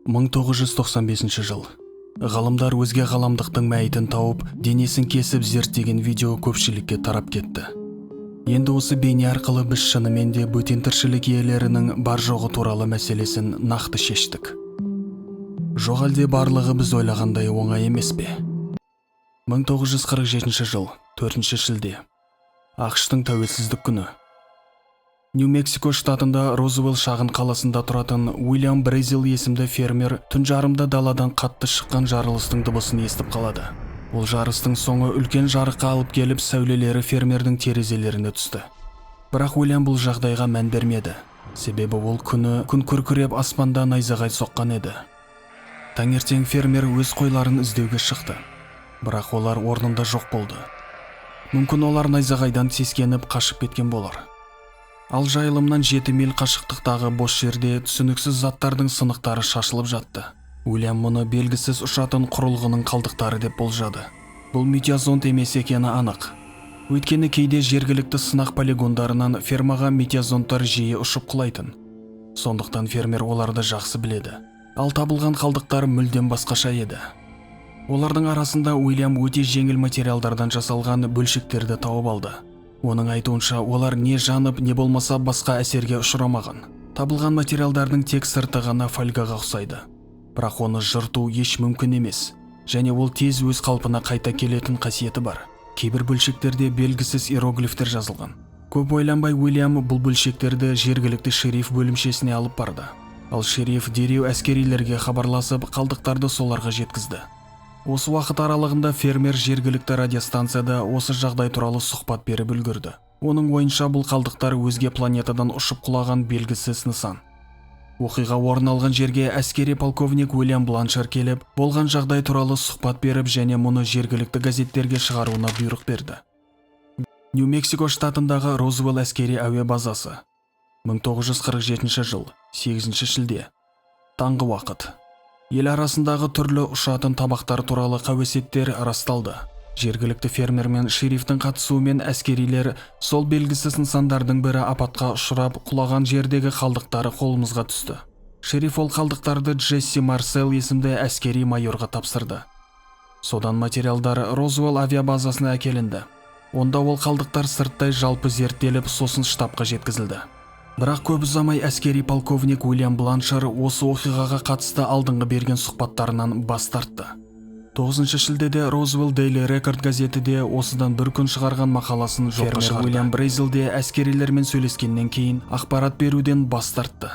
1995 жыл. Ғалымдар өзге ғаламдықтың мәйітін тауып, денесін кесіп зерттеген видео көпшілікке тарап кетті. Енді осы бейне арқылы біз шынымен де бөтен тіршілік иелерінің бар жоғы туралы мәселесін нақты шештік. Жоқ әлде барлығы біз ойлағандай оңай емес пе? 1947 жыл, 4 шілде. ақш-тың тәуелсіздік күні. Нью-Мексико штатында Розуэлл шағын қаласында тұратын Уильям Брейзил есімді фермер түн жарымда даладан қатты шыққан жарылыстың дыбысын естіп қалады. Ол жарыстың соңы үлкен жарыққа алып келіп, сәулелері фермердің терезелеріне түсті. Бірақ Уильям бұл жағдайға мән бермеді. Себебі ол күн күркіреп аспанда найзағай соққан еді. Таңертең фермер өз қойларын іздеуге шықты. Бірақ олар орнында жоқ болды. Мүмкін олар найзағайдан сескеніп қашып кеткен болар. Ал жайылымнан 7 миль қашықтықтағы бос жерде түсініксіз заттардың сынықтары шашылып жатты. Уильям мұны белгісіз ұшатын құрылғының қалдықтары деп болжады. Бұл метеозонд емес екені анық. Өйткені кейде жергілікті сынақ полигондарынан фермаға метеозондтар жиі ұшып құлайтын. Сондықтан фермер оларды жақсы біледі. Ал табылған қалдықтар мүлдем басқаша еді. Олардың арасында Уильям өте жеңіл материалдардан жасалған бөлшектерді тауып алды. Оның айтуынша, олар не жанып, не болмаса басқа әсерге ұшырамаған. Табылған материалдардың тек сырты ғана фольгаға ұқсайды. Бірақ оны жырту еш мүмкін емес, және ол тез өз қалпына қайта келетін қасиеті бар. Кейбір бөлшектерде белгісіз иероглифтер жазылған. Көп ойланбай Уильям бұл бөлшектерді жергілікті шериф бөлімшесіне алып барды. Ал шериф дереу әскерилерге хабарласып, қалдықтарды соларға жеткізді. Осы уақыт аралығында фермер жергілікті радиостанцияда осы жағдай туралы сұхбат беріп үлгерді. Оның ойынша бұл қалдықтар өзге планетадан ұшып құлаған белгісіз нысан. Оқиға орын алған жерге әскери полковник Уильям Бланшар келіп, болған жағдай туралы сұхбат беріп және мұны жергілікті газеттерге шығаруына бұйрық берді. Нью-Мексико штатындағы Розуэлл әскери әуе базасы. 1947 жыл, 8 шілде. Таңғы уақыт. Ел арасындағы түрлі ұшатын табақтар туралы қауесеттер расталды. Жергілікті фермер мен шерифтің қатысуымен әскерилер сол белгісіз нысандардың бірі апатқа ұшырап, құлаған жердегі қалдықтары қолымызға түсті. Шериф ол қалдықтарды Джесси Марсел есімді әскери майорға тапсырды. Содан материалдар Розуэлл авиабазасына әкелінді. Онда ол қалдықтар сырттай жалпы зерттеліп, сосын штабқа жеткізілді. Бірақ көп ұзамай әскери полковник Уильям Бланшар осы оқиғаға қатысты алдыңғы берген сұхбаттарынан бас тартты. 9 шілдеде Розуэлл Daily Record газетіде осыдан бір күн шығарған мақаласын жоққа шығарды. Уильям Брейзил де әскерилермен сөйлескеннен кейін ақпарат беруден бас тартты.